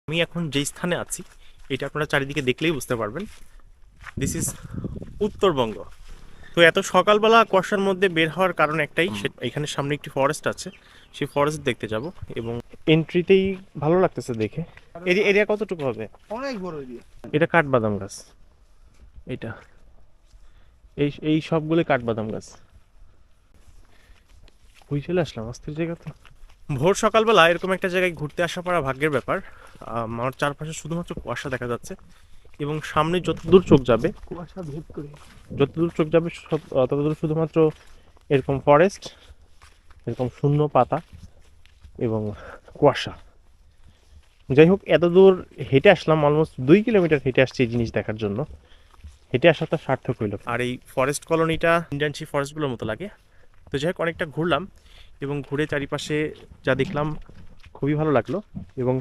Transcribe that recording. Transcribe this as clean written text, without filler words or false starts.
আমি এখন যেই স্থানে আছি এটা আপনারা চারিদিকে দেখলেই বুঝতে পারবেন, দিস ইজ উত্তরবঙ্গ। তো এত সকালবেলা কুয়াশার মধ্যে বের হওয়ার কারণ একটাই, এখানে সামনে একটি ফরেস্ট আছে, সেই ফরেস্ট দেখতে যাব। এবং এন্ট্রিতেই ভালো লাগতেছে দেখে। এরিয়া কতটুকু হবে? অনেক বড় এরিয়া। এটা কাঠবাদাম গাছ, এটা এই এই সবগুলো কাঠবাদাম গাছ। ওই চলে আসলাম অস্থির জায়গা তো। ভোর সকালবেলা এরকম একটা জায়গায় ঘুরতে আসা পারা ভাগ্যের ব্যাপার। আমার চারপাশে শুধুমাত্র কুয়াশা দেখা যাচ্ছে এবং সামনে যতদূর চোখ যাবে, কুয়াশা ভেদ করে যতদূর চোখ যাবে ততদূর শুধুমাত্র এরকম ফরেস্ট, এরকম শূন্য পাতা এবং কুয়াশা। যাই হোক, এতদূর হেঁটে আসলাম, অলমোস্ট 2 কিলোমিটার হেঁটে আসছি এই জিনিস দেখার জন্য। হেঁটে আসাটা সার্থক হইল। আর এই ফরেস্ট কলোনিটা ইন্ডিয়ান সেই ফরেস্টগুলোর মতো লাগে। তো যাই হোক, অনেকটা ঘুরলাম এবং ঘুরে চারিপাশে যা দেখলাম খুবই ভালো লাগলো। এবং